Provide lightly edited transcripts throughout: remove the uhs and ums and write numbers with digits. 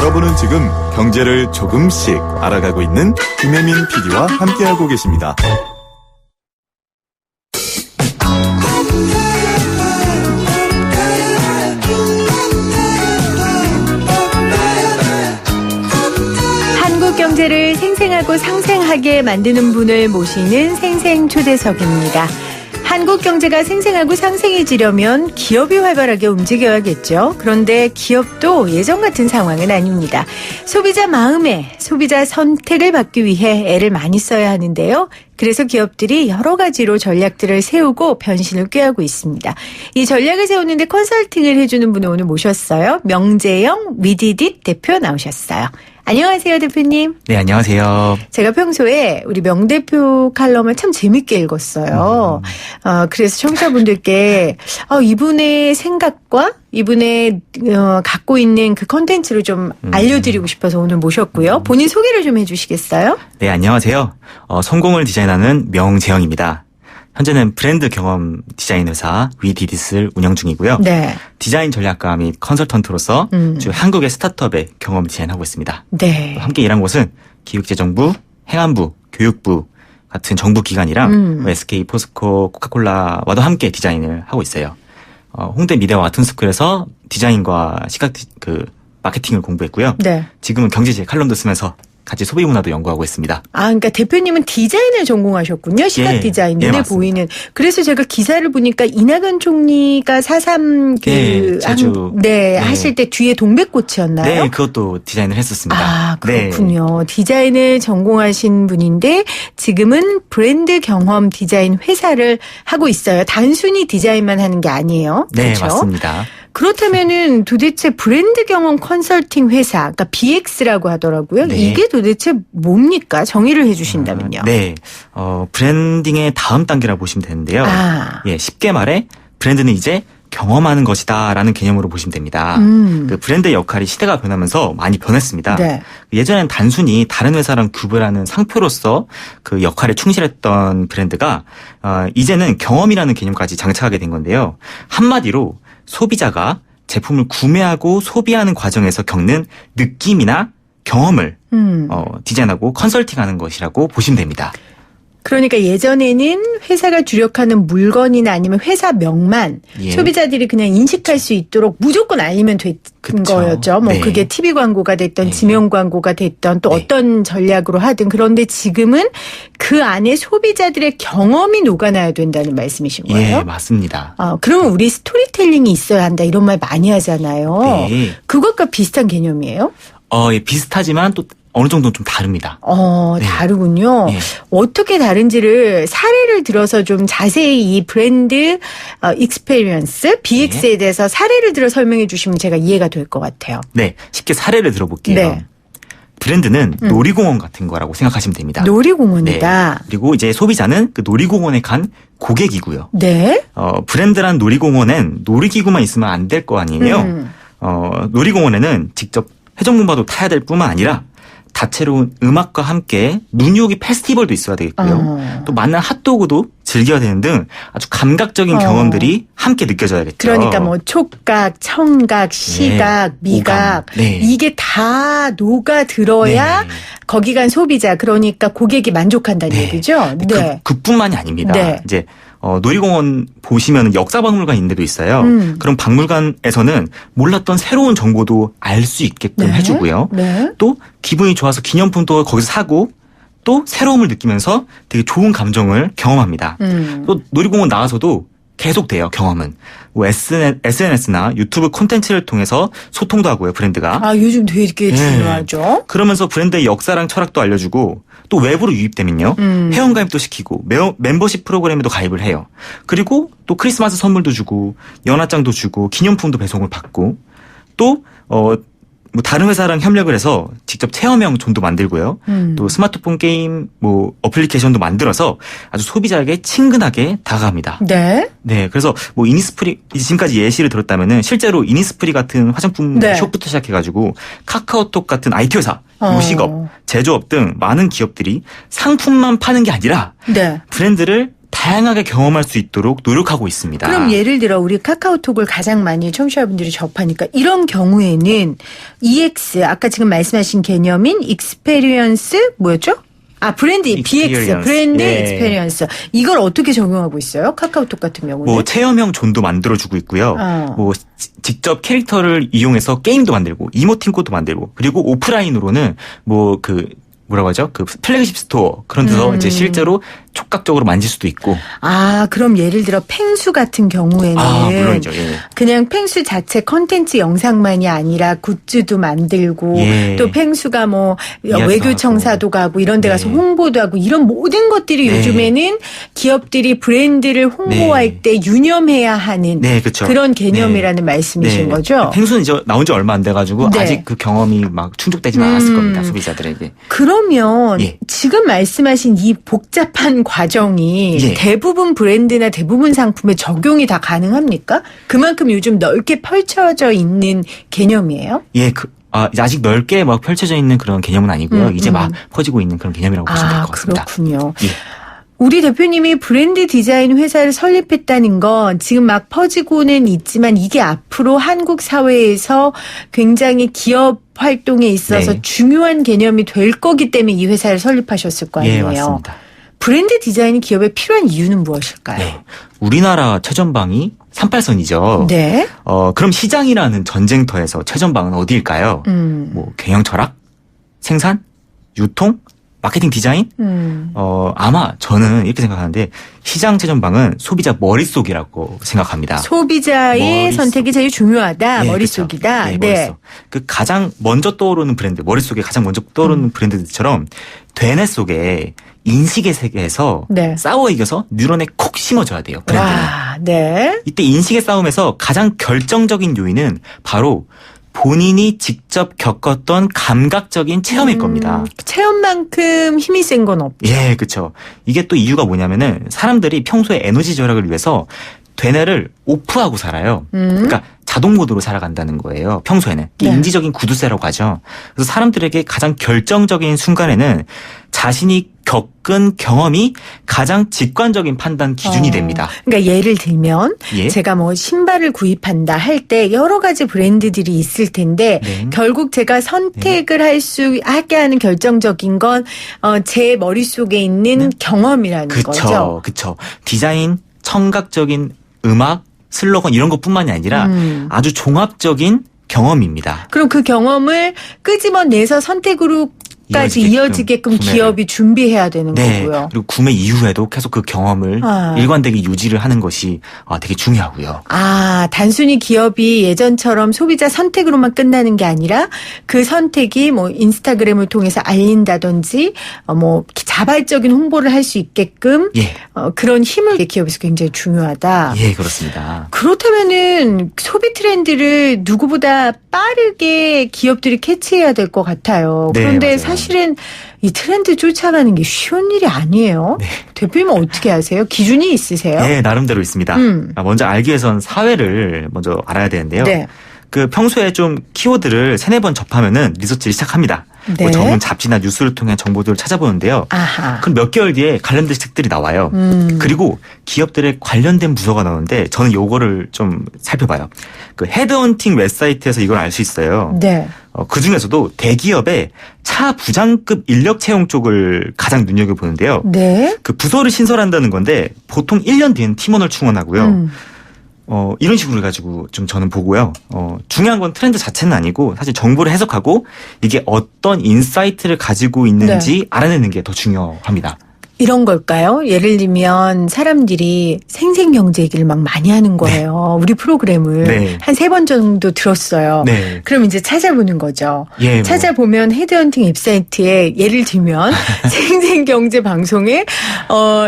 여러분은 지금 경제를 조금씩 알아가고 있는 김혜민 PD와 함께하고 계십니다. 한국 경제를 생생하고 상생하게 만드는 분을 모시는 생생초대석입니다. 한국 경제가 생생하고 상생해지려면 기업이 활발하게 움직여야겠죠. 그런데 기업도 예전 같은 상황은 아닙니다. 소비자 마음에 소비자 선택을 받기 위해 애를 많이 써야 하는데요. 그래서 기업들이 여러 가지로 전략들을 세우고 변신을 꾀하고 있습니다. 이 전략을 세우는데 컨설팅을 해주는 분을 오늘 모셨어요. 명재영 위디딧 대표 나오셨어요. 안녕하세요, 대표님. 네, 안녕하세요. 제가 평소에 우리 명 대표 칼럼을 참 재밌게 읽었어요. 그래서 청취자분들께 이분의 생각과 이분의 갖고 있는 그 컨텐츠를 좀 알려드리고 싶어서 오늘 모셨고요. 본인 소개를 좀 해주시겠어요? 네, 안녕하세요. 성공을 디자인하는 명재영입니다. 현재는 브랜드 경험 디자인 회사 위디딧을 운영 중이고요. 네. 디자인 전략가 및 컨설턴트로서 주 한국의 스타트업의 경험 디자인하고 있습니다. 네. 함께 일한 곳은 기획재정부, 행안부, 교육부 같은 정부 기관이랑 SK, 포스코, 코카콜라와도 함께 디자인을 하고 있어요. 홍대 미래와 같은 스쿨에서 디자인과 마케팅을 공부했고요. 네. 지금은 경제지 칼럼도 쓰면서 같이 소비 문화도 연구하고 있습니다. 그러니까 대표님은 디자인을 전공하셨군요. 시각 디자인, 눈에 보이는. 그래서 제가 기사를 보니까 이낙연 총리가 4.3 제주 하실 때 뒤에 동백꽃이었나요? 네, 그것도 디자인을 했었습니다. 그렇군요. 네. 디자인을 전공하신 분인데 지금은 브랜드 경험 디자인 회사를 하고 있어요. 단순히 디자인만 하는 게 아니에요. 네, 그렇죠? 맞습니다. 그렇다면은 도대체 브랜드 경험 컨설팅 회사, 그러니까 BX라고 하더라고요. 네. 이게 도대체 뭡니까? 정의를 해주신다면요. 네, 브랜딩의 다음 단계라고 보시면 되는데요. 쉽게 말해 브랜드는 이제 경험하는 것이다라는 개념으로 보시면 됩니다. 그 브랜드의 역할이 시대가 변하면서 많이 변했습니다. 네. 예전엔 단순히 다른 회사랑 구별하는 상표로서 그 역할에 충실했던 브랜드가 이제는 경험이라는 개념까지 장착하게 된 건데요. 한마디로 소비자가 제품을 구매하고 소비하는 과정에서 겪는 느낌이나 경험을 디자인하고 컨설팅하는 것이라고 보시면 됩니다. 그러니까 예전에는 회사가 주력하는 물건이나 아니면 회사명만 소비자들이 그냥 인식할 수 있도록 무조건 알리면 됐던 거였죠. 그게 TV 광고가 됐던 지명 광고가 됐던 또 어떤 전략으로 하든. 그런데 지금은 그 안에 소비자들의 경험이 녹아나야 된다는 말씀이신 거예요? 예, 맞습니다. 그러면 우리 스토리텔링이 있어야 한다 이런 말 많이 하잖아요. 네. 그것과 비슷한 개념이에요? 비슷하지만 또 어느 정도는 좀 다릅니다. 다르군요. 네. 어떻게 다른지를 사례를 들어서 좀 자세히 이 브랜드 익스페리언스 BX에 대해서 사례를 들어 설명해 주시면 제가 이해가 될 것 같아요. 네, 쉽게 사례를 들어볼게요. 네. 브랜드는 놀이공원 같은 거라고 생각하시면 됩니다. 놀이공원이다. 네. 그리고 이제 소비자는 그 놀이공원에 간 고객이고요. 네. 브랜드란 놀이공원엔 놀이기구만 있으면 안 될 거 아니에요. 놀이공원에는 직접 회전목마도 타야 될 뿐만 아니라 다채로운 음악과 함께 눈이 오기 페스티벌도 있어야 되겠고요. 또 맛난 핫도그도 즐겨야 되는 등 아주 감각적인 경험들이 함께 느껴져야겠죠. 그러니까 뭐 촉각, 청각, 시각, 미각 이게 다 녹아들어야 거기 간 소비자 그러니까 고객이 만족한다는 얘기죠. 네. 그뿐만이 아닙니다. 이제 놀이공원 보시면 역사박물관 있는 데도 있어요. 그럼 박물관에서는 몰랐던 새로운 정보도 알 수 있게끔 해주고요. 또 기분이 좋아서 기념품도 거기서 사고 또 새로움을 느끼면서 되게 좋은 감정을 경험합니다. 또 놀이공원 나와서도 계속 돼요, 경험은. SNS나 유튜브 콘텐츠를 통해서 소통도 하고요, 브랜드가. 요즘 되게 중요하죠. 그러면서 브랜드의 역사랑 철학도 알려주고 또 외부로 유입되면요. 회원가입도 시키고 멤버십 프로그램에도 가입을 해요. 그리고 또 크리스마스 선물도 주고 연하장도 주고 기념품도 배송을 받고 또 다른 회사랑 협력을 해서 직접 체험형 존도 만들고요. 또 스마트폰 게임, 어플리케이션도 만들어서 아주 소비자에게 친근하게 다가갑니다. 네. 네. 그래서 이니스프리, 지금까지 예시를 들었다면은 실제로 이니스프리 같은 화장품 숍부터 시작해가지고 카카오톡 같은 IT 회사, 요식업, 제조업 등 많은 기업들이 상품만 파는 게 아니라 브랜드를 다양하게 경험할 수 있도록 노력하고 있습니다. 그럼 예를 들어 우리 카카오톡을 가장 많이 청취자분들이 접하니까 이런 경우에는 EX 아까 지금 말씀하신 개념인 익스페리언스 뭐였죠? 브랜드 BX 브랜드 익스페리언스 이걸 어떻게 적용하고 있어요? 카카오톡 같은 경우는 뭐 체험형 존도 만들어주고 있고요. 뭐 직접 캐릭터를 이용해서 게임도 만들고 이모티콘도 만들고 그리고 오프라인으로는 뭐 뭐라고 하죠? 플래그십 스토어 그런 데서 이제 실제로 촉각적으로 만질 수도 있고. 그럼 예를 들어 펭수 같은 경우에는 물론이죠. 예. 그냥 펭수 자체 컨텐츠 영상만이 아니라 굿즈도 만들고 또 펭수가 뭐 외교청사도 가고 이런 데 가서 홍보도 하고 이런 모든 것들이 요즘에는 기업들이 브랜드를 홍보할 때 유념해야 하는 그렇죠. 그런 개념이라는 말씀이신 거죠? 펭수는 이제 나온 지 얼마 안 돼가지고 아직 그 경험이 막 충족되지는 않았을 겁니다. 소비자들에게. 그러면 지금 말씀하신 이 복잡한 과정이 대부분 브랜드나 대부분 상품에 적용이 다 가능합니까? 그만큼 요즘 넓게 펼쳐져 있는 개념이에요? 아직 넓게 막 펼쳐져 있는 그런 개념은 아니고요. 이제 막 퍼지고 있는 그런 개념이라고 보시면 될 것 같습니다. 그렇군요. 우리 대표님이 브랜드 디자인 회사를 설립했다는 건 지금 막 퍼지고는 있지만 이게 앞으로 한국 사회에서 굉장히 기업 활동에 있어서 중요한 개념이 될 거기 때문에 이 회사를 설립하셨을 거 아니에요. 맞습니다. 브랜드 디자인이 기업에 필요한 이유는 무엇일까요? 우리나라 최전방이 38선이죠. 그럼 시장이라는 전쟁터에서 최전방은 어디일까요? 뭐 경영 철학, 생산, 유통, 마케팅 디자인? 아마 저는 이렇게 생각하는데 시장 최전방은 소비자 머릿속이라고 생각합니다. 소비자의 선택이 제일 중요하다. 머릿속이다. 그렇죠. 머릿속. 가장 먼저 떠오르는 브랜드, 머릿속에 가장 먼저 떠오르는 브랜드들처럼 되뇌 속에 인식의 세계에서 싸워 이겨서 뉴런에 콕 심어줘야 돼요. 브랜드는. 이때 인식의 싸움에서 가장 결정적인 요인은 바로 본인이 직접 겪었던 감각적인 체험일 겁니다. 체험만큼 힘이 센 건 없죠. 그렇죠. 이게 또 이유가 뭐냐면은 사람들이 평소에 에너지 절약을 위해서 되뇌를 오프하고 살아요. 그러니까 자동 모드로 살아간다는 거예요. 평소에는. 인지적인 구두쇠라고 하죠. 그래서 사람들에게 가장 결정적인 순간에는 자신이 겪은 경험이 가장 직관적인 판단 기준이 됩니다. 그러니까 예를 들면 제가 뭐 신발을 구입한다 할 때 여러 가지 브랜드들이 있을 텐데 결국 제가 선택을 하게 하는 결정적인 건 제 머릿속에 있는 경험이라는 거죠. 그렇죠. 디자인, 청각적인 음악, 슬로건 이런 것뿐만이 아니라 아주 종합적인 경험입니다. 그럼 그 경험을 끄집어내서 선택으로 까지 이어지게끔 기업이 준비해야 되는 거고요. 그리고 구매 이후에도 계속 그 경험을 일관되게 유지를 하는 것이 되게 중요하고요. 단순히 기업이 예전처럼 소비자 선택으로만 끝나는 게 아니라 그 선택이 뭐 인스타그램을 통해서 알린다든지 뭐 자발적인 홍보를 할 수 있게끔 그런 힘을 기업에서 굉장히 중요하다. 그렇습니다. 그렇다면은 소비 트렌드를 누구보다 빠르게 기업들이 캐치해야 될 것 같아요. 그런데 사실은 이 트렌드 쫓아가는 게 쉬운 일이 아니에요. 대표님은 어떻게 아세요? 기준이 있으세요? 나름대로 있습니다. 먼저 알기 위해선 사회를 먼저 알아야 되는데요. 평소에 좀 키워드를 3-4번 접하면은 리서치를 시작합니다. 뭐 전문 잡지나 뉴스를 통해 정보들을 찾아보는데요. 그럼 몇 개월 뒤에 관련된 책들이 나와요. 그리고 기업들의 관련된 부서가 나오는데 저는 요거를 좀 살펴봐요. 헤드헌팅 웹사이트에서 이걸 알 수 있어요. 그 중에서도 대기업의 차 부장급 인력 채용 쪽을 가장 눈여겨보는데요. 그 부서를 신설한다는 건데 보통 1년 뒤엔 팀원을 충원하고요. 이런 식으로 해가지고 좀 저는 보고요. 중요한 건 트렌드 자체는 아니고 사실 정보를 해석하고 이게 어떤 인사이트를 가지고 있는지 알아내는 게 더 중요합니다. 이런 걸까요? 예를 들면 사람들이 생생경제 얘기를 막 많이 하는 거예요. 우리 프로그램을 한 3번 정도 들었어요. 그럼 이제 찾아보는 거죠. 찾아보면 헤드헌팅 웹사이트에 예를 들면 생생경제 방송에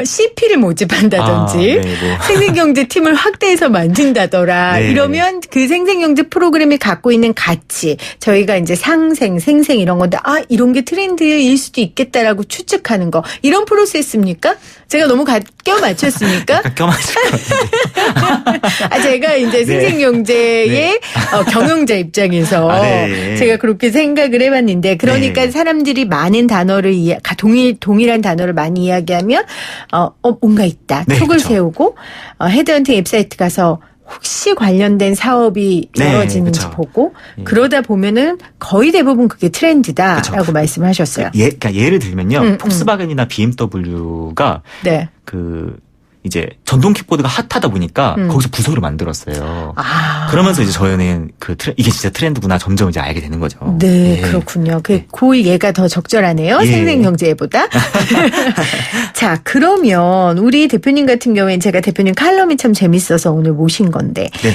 CP를 모집한다든지 생생경제 팀을 확대해서 만든다더라. 이러면 그 생생경제 프로그램이 갖고 있는 가치, 저희가 이제 상생, 생생 이런 건데 이런 게 트렌드일 수도 있겠다라고 추측하는 거. 이런 프로세스 실수했습니까? 제가 너무 껴 맞췄습니까? 약간 껴맞을 것 같은데. 제가 이제 네. 생생경제의 네. 경영자 입장에서 네. 제가 그렇게 생각을 해봤는데 그러니까 네. 사람들이 많은 단어를 동일한 단어를 많이 이야기하면 뭔가 있다. 네, 촉을 그렇죠. 세우고 헤드헌팅 웹사이트 가서 혹시 관련된 사업이 네, 열어지는지 그쵸. 보고 예. 그러다 보면은 거의 대부분 그게 트렌드다라고 그쵸. 말씀하셨어요. 그러니까 예를 들면요. 폭스바겐이나 BMW가 네. 이제 전동 킥보드가 핫하다 보니까 거기서 부서를 만들었어요. 그러면서 이제 저희는 이게 진짜 트렌드구나 점점 이제 알게 되는 거죠. 네, 예. 그렇군요. 그 예가 더 적절하네요. 예. 생생경제보다. 자, 그러면 우리 대표님 같은 경우에는 제가 대표님 칼럼이 참 재밌어서 오늘 모신 건데, 네.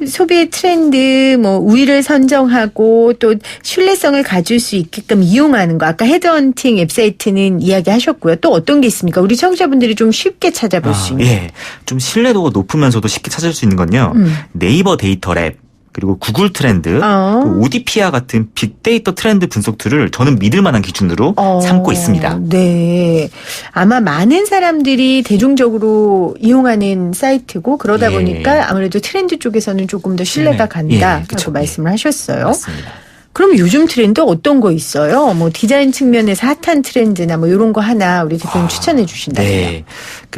소비의 트렌드, 우위를 선정하고 또 신뢰성을 가질 수 있게끔 이용하는 거. 아까 헤드헌팅 웹사이트는 이야기하셨고요. 또 어떤 게 있습니까? 우리 청취자분들이 좀 쉽게 찾아볼 수 있는. 예. 좀 신뢰도가 높으면서도 쉽게 찾을 수 있는 건요. 네이버 데이터 랩, 그리고 구글 트렌드, 또 오디피아 같은 빅데이터 트렌드 분석 툴을 저는 믿을 만한 기준으로 삼고 있습니다. 네. 아마 많은 사람들이 대중적으로 이용하는 사이트고 그러다 예. 보니까 아무래도 트렌드 쪽에서는 조금 더 신뢰가 간다라고 그쵸. 말씀을 하셨어요. 맞습니다. 그럼 요즘 트렌드 어떤 거 있어요? 디자인 측면에서 핫한 트렌드나 이런 거 하나 우리 대표님 추천해 주신다면요. 네.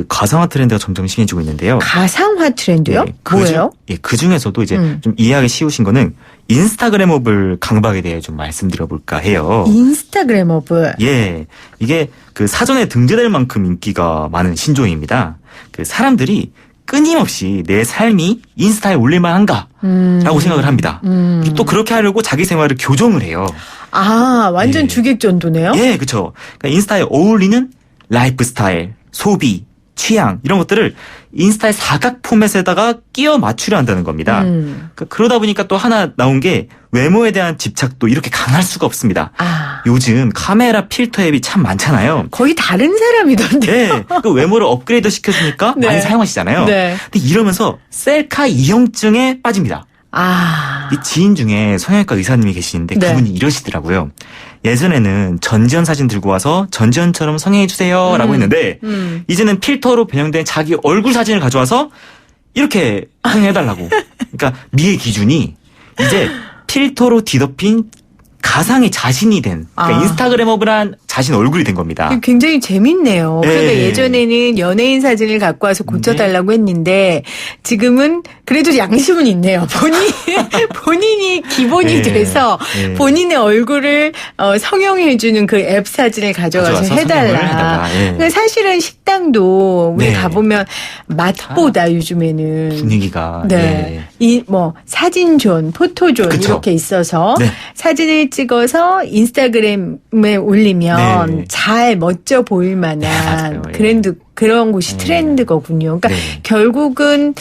가상화 트렌드가 점점 심해지고 있는데요. 가상화 트렌드요? 네, 뭐예요? 그 중에서도 이제 좀 이해하기 쉬우신 거는 인스타그램업을 강박에 대해 좀 말씀드려볼까 해요. 인스타그램업을. 예. 이게 사전에 등재될 만큼 인기가 많은 신조어입니다. 사람들이 끊임없이 내 삶이 인스타에 올릴만한가라고 생각을 합니다. 그리고 또 그렇게 하려고 자기 생활을 교정을 해요. 완전 예. 주객전도네요. 예, 그렇죠. 인스타에 어울리는 라이프 스타일, 소비, 취향 이런 것들을 인스타의 사각 포맷에다가 끼워 맞추려 한다는 겁니다. 그러다 보니까 또 하나 나온 게 외모에 대한 집착도 이렇게 강할 수가 없습니다. 요즘 카메라 필터 앱이 참 많잖아요. 거의 다른 사람이던데. 네, 외모를 업그레이드 시켜주니까 네. 많이 사용하시잖아요. 네. 근데 이러면서 셀카 이형증에 빠집니다. 이 지인 중에 성형외과 의사님이 계시는데 네. 그분이 이러시더라고요. 예전에는 전지현 사진 들고 와서 전지현처럼 성형해주세요 라고 했는데 이제는 필터로 변형된 자기 얼굴 사진을 가져와서 이렇게 성형해달라고. 그러니까 미의 기준이 이제 필터로 뒤덮인 가상의 자신이 된 인스타그램업을 한 자신 얼굴이 된 겁니다. 굉장히 재밌네요. 네. 그러니까 예전에는 연예인 사진을 갖고 와서 고쳐달라고 했는데 지금은 그래도 양심은 있네요. 본인이 기본이 네. 돼서 네. 본인의 얼굴을 성형해주는 그 앱 사진을 가져와서 해달라. 예. 그러니까 사실은 식당도 우리 네. 가보면 맛보다 요즘에는 분위기가 네. 사진존, 포토존 그쵸. 이렇게 있어서 네. 사진을 찍어서 인스타그램에 올리면 네. 잘 멋져 보일 만한 맞아요. 예. 그런 곳이 트렌드거든요. 그러니까 네. 결국은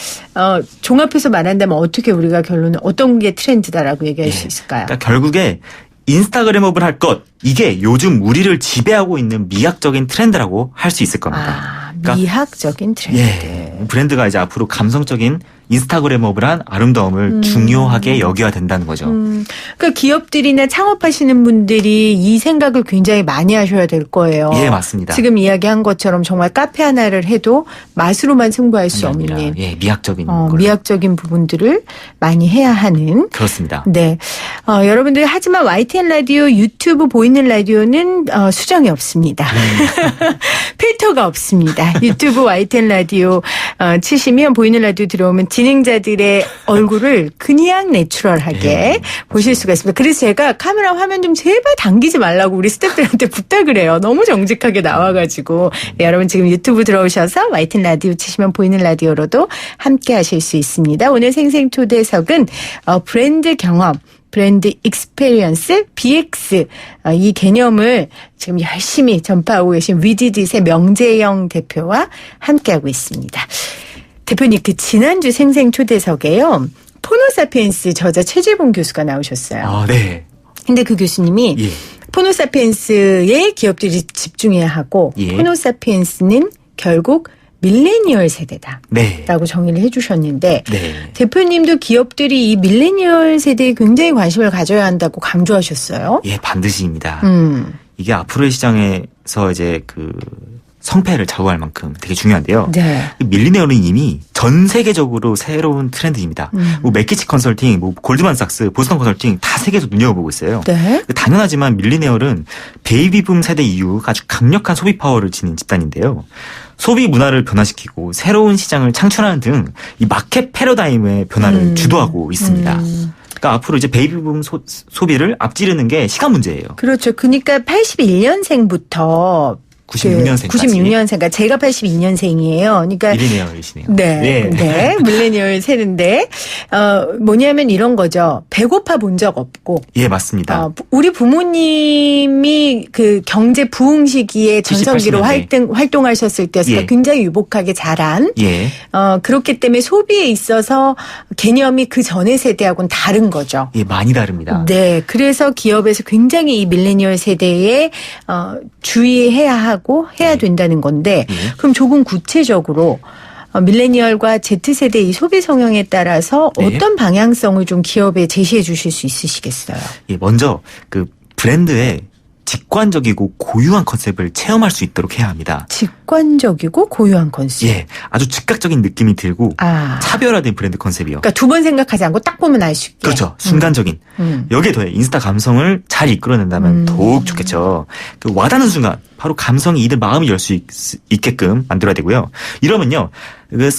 종합해서 말한다면 어떻게 우리가 결론은 어떤 게 트렌드다라고 얘기할 수 있을까요? 그러니까 결국에 인스타그램업을 할 것, 이게 요즘 우리를 지배하고 있는 미학적인 트렌드라고 할 수 있을 겁니다. 그러니까 미학적인 트렌드. 예, 브랜드가 이제 앞으로 감성적인 인스타그램업을 한 아름다움을 중요하게 여겨야 된다는 거죠. 그러니까 기업들이나 창업하시는 분들이 이 생각을 굉장히 많이 하셔야 될 거예요. 예, 맞습니다. 지금 이야기한 것처럼 정말 카페 하나를 해도 맛으로만 승부할 수 아닙니다. 없는 예, 미학적인 걸로. 미학적인 부분들을 많이 해야 하는. 그렇습니다. 네. 여러분들 하지만 YTN 라디오 유튜브 보이는 라디오는 수정이 없습니다. 필터가 없습니다. 유튜브 YTN 라디오 치시면 보이는 라디오 들어오면 진행자들의 얼굴을 그냥 내추럴하게 보실 수가 있습니다. 그래서 제가 카메라 화면 좀 제발 당기지 말라고 우리 스태프들한테 부탁을 해요. 너무 정직하게 나와가지고. 네, 여러분 지금 유튜브 들어오셔서 YTN 라디오 치시면 보이는 라디오로도 함께 하실 수 있습니다. 오늘 생생 초대석은 브랜드 경험, 브랜드 익스페리언스, BX 이 개념을 지금 열심히 전파하고 계신 위디딧의 명재영 대표와 함께하고 있습니다. 대표님, 지난주 생생 초대석에요. 포노사피엔스 저자 최재봉 교수가 나오셨어요. 네. 근데 그 교수님이 포노사피엔스에 기업들이 집중해야 하고 포노사피엔스는 결국 밀레니얼 세대다. 라고 정의를 해주셨는데 대표님도 기업들이 이 밀레니얼 세대에 굉장히 관심을 가져야 한다고 강조하셨어요. 예, 반드시입니다. 이게 앞으로의 시장에서 이제 그 성패를 좌우할 만큼 되게 중요한데요. 네. 밀리니얼은 이미 전 세계적으로 새로운 트렌드입니다. 뭐 맥키치 컨설팅, 뭐 골드만삭스, 보스턴 컨설팅 다 세계에서 눈여겨보고 있어요. 네. 당연하지만 밀리니얼은 베이비붐 세대 이후 아주 강력한 소비 파워를 지닌 집단인데요. 소비 문화를 변화시키고 새로운 시장을 창출하는 등 이 마켓 패러다임의 변화를 주도하고 있습니다. 그러니까 앞으로 이제 베이비붐 소비를 앞지르는 게 시간 문제예요. 그렇죠. 그러니까 81년생부터 96년생까지. 96년생. 그러니까 제가 82년생이에요. 그러니까 밀리니얼이시네요. 네. 네. 밀레니얼 세대인데 뭐냐면 이런 거죠. 배고파 본 적 없고. 예, 맞습니다. 우리 부모님이 그 경제 부흥 시기에 70, 전성기로 80년대. 활동하셨을 때였으니까 예. 굉장히 유복하게 자란. 예. 그렇기 때문에 소비에 있어서 개념이 그 전의 세대하고는 다른 거죠. 예, 많이 다릅니다. 네. 그래서 기업에서 굉장히 이 밀레니얼 세대에 주의해야 하고 해야 된다는 건데 그럼 조금 구체적으로 밀레니얼과 Z세대 이 소비 성향에 따라서 네. 어떤 방향성을 좀 기업에 제시해 주실 수 있으시겠어요? 예, 먼저 그 브랜드의 직관적이고 고유한 컨셉을 체험할 수 있도록 해야 합니다. 직관적이고 고유한 컨셉. 예, 아주 즉각적인 느낌이 들고 아. 차별화된 브랜드 컨셉이요. 그러니까 두 번 생각하지 않고 딱 보면 알 수 있게. 그렇죠. 순간적인. 여기에 더해 인스타 감성을 잘 이끌어낸다면 더욱 좋겠죠. 그 와닿는 순간 바로 감성이 이들 마음을 열 수 있게끔 만들어야 되고요. 이러면요. 그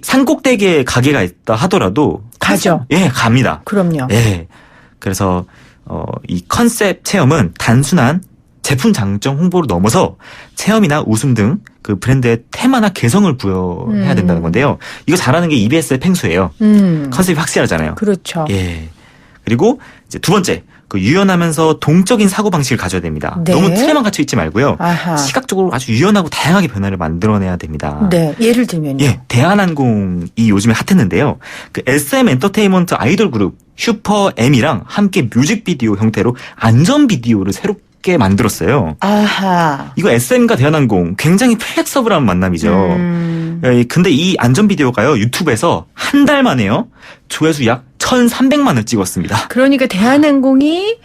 산 꼭대기에 가게가 있다 하더라도 가죠. 예, 갑니다. 그럼요. 예. 그래서 이 컨셉 체험은 단순한 제품 장점 홍보를 넘어서 체험이나 웃음 등 그 브랜드의 테마나 개성을 부여해야 된다는 건데요. 이거 잘하는 게 EBS의 팽수예요. 컨셉이 확실하잖아요. 그렇죠. 예. 그리고 이제 두 번째, 그 유연하면서 동적인 사고 방식을 가져야 됩니다. 네. 너무 틀에만 갇혀 있지 말고요. 아하. 시각적으로 아주 유연하고 다양하게 변화를 만들어내야 됩니다. 네. 예를 들면요. 예, 대한항공이 요즘에 핫했는데요. 그 SM 엔터테인먼트 아이돌 그룹 슈퍼 M이랑 함께 뮤직비디오 형태로 안전 비디오를 새롭게 만들었어요. 아하. 이거 SM과 대한항공 굉장히 플렉서블한 만남이죠. 예, 근데 이 안전 비디오가요 유튜브에서 한 달 만에요 조회수 약 1,300만을 찍었습니다. 그러니까 대한항공이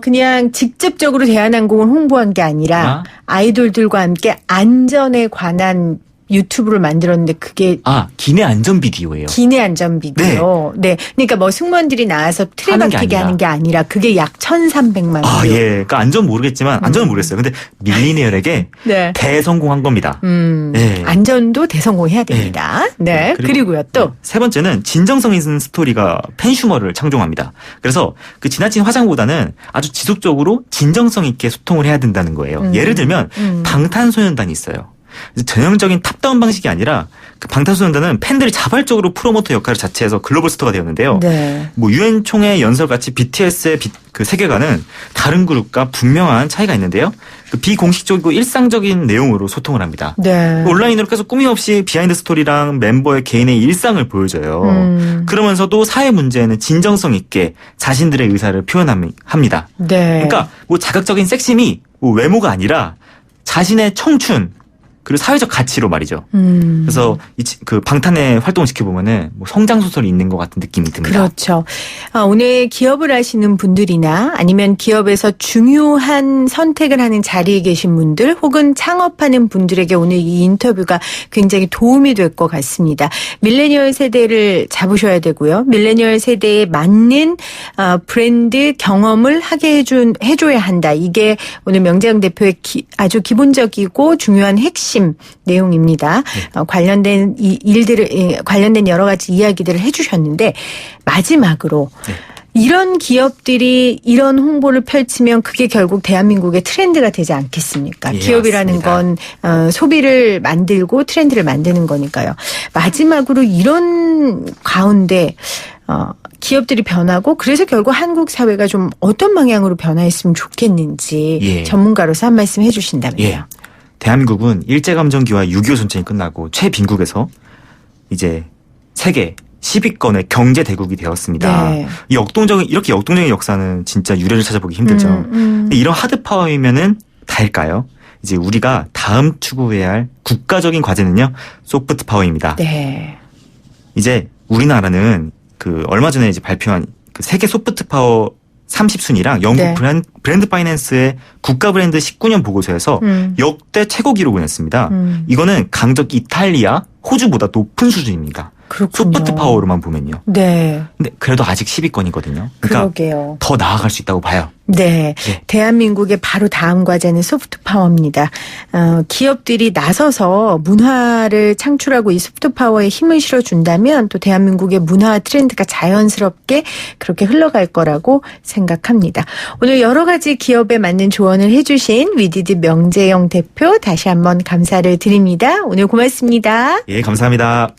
그냥 직접적으로 대한항공을 홍보한 게 아니라 아이돌들과 함께 안전에 관한 유튜브를 만들었는데 그게 기내 안전 비디오예요. 기내 안전 비디오. 네. 그러니까 뭐 승무원들이 나와서 틀에 박히게 하는 게 아니라 그게 약 1,300만. 예. 그러니까 안전 모르겠지만 안전은 모르겠어요. 근데 밀리니얼에게 네. 대성공한 겁니다. 예. 안전도 대성공해야 됩니다. 네. 그리고요 또. 세 번째는 진정성 있는 스토리가 팬슈머를 창조합니다. 그래서 그 지나친 화장보다는 아주 지속적으로 진정성 있게 소통을 해야 된다는 거예요. 예를 들면 방탄소년단이 있어요. 전형적인 탑다운 방식이 아니라 그 방탄소년단은 팬들이 자발적으로 프로모터 역할을 자체해서 글로벌 스타가 되었는데요. 네. 뭐 유엔 총회 연설같이 BTS의 그 세계관은 다른 그룹과 분명한 차이가 있는데요. 그 비공식적이고 일상적인 내용으로 소통을 합니다. 네. 온라인으로 계속 꾸밈 없이 비하인드 스토리랑 멤버의 개인의 일상을 보여줘요. 그러면서도 사회 문제에는 진정성 있게 자신들의 의사를 표현합니다. 네. 그러니까 뭐 자극적인 섹시미, 뭐 외모가 아니라 자신의 청춘 그리고 사회적 가치로 말이죠. 그래서 그 방탄의 활동을 지켜보면은 뭐 성장 소설이 있는 것 같은 느낌이 듭니다. 그렇죠. 오늘 기업을 하시는 분들이나 아니면 기업에서 중요한 선택을 하는 자리에 계신 분들 혹은 창업하는 분들에게 오늘 이 인터뷰가 굉장히 도움이 될 것 같습니다. 밀레니얼 세대를 잡으셔야 되고요. 밀레니얼 세대에 맞는 브랜드 경험을 하게 해줘야 한다. 이게 오늘 명재영 대표의 아주 기본적이고 중요한 핵심 내용입니다. 관련된 관련된 여러 가지 이야기들을 해주셨는데 마지막으로 이런 기업들이 이런 홍보를 펼치면 그게 결국 대한민국의 트렌드가 되지 않겠습니까? 예, 기업이라는 맞습니다. 건 소비를 만들고 트렌드를 만드는 거니까요. 마지막으로 이런 가운데 기업들이 변하고 그래서 결국 한국 사회가 좀 어떤 방향으로 변화했으면 좋겠는지 전문가로서 한 말씀 해주신다면요. 대한민국은 일제감정기와 6.25 전쟁이 끝나고 최빈국에서 이제 세계 10위권의 경제 대국이 되었습니다. 네. 이렇게 역동적인 역사는 진짜 유례를 찾아보기 힘들죠. 근데 이런 하드 파워이면은 다일까요? 이제 우리가 다음 추구해야 할 국가적인 과제는요, 소프트 파워입니다. 네. 이제 우리나라는 그 얼마 전에 이제 발표한 그 세계 소프트 파워 30순위랑 영국 네. 브랜드 파이낸스의 국가 브랜드 19년 보고서에서 역대 최고 기록을 냈습니다. 이거는 강적 이탈리아, 호주보다 높은 수준입니다. 그렇군요. 소프트 파워로만 보면요. 네. 근데 그래도 아직 10위권이거든요. 그러니까 그러게요. 더 나아갈 수 있다고 봐요. 네. 네. 대한민국의 바로 다음 과제는 소프트 파워입니다. 기업들이 나서서 문화를 창출하고 이 소프트 파워에 힘을 실어준다면 또 대한민국의 문화 트렌드가 자연스럽게 그렇게 흘러갈 거라고 생각합니다. 오늘 여러 가지 기업에 맞는 조언을 해주신 위디드 명재영 대표 다시 한번 감사를 드립니다. 오늘 고맙습니다. 예, 감사합니다.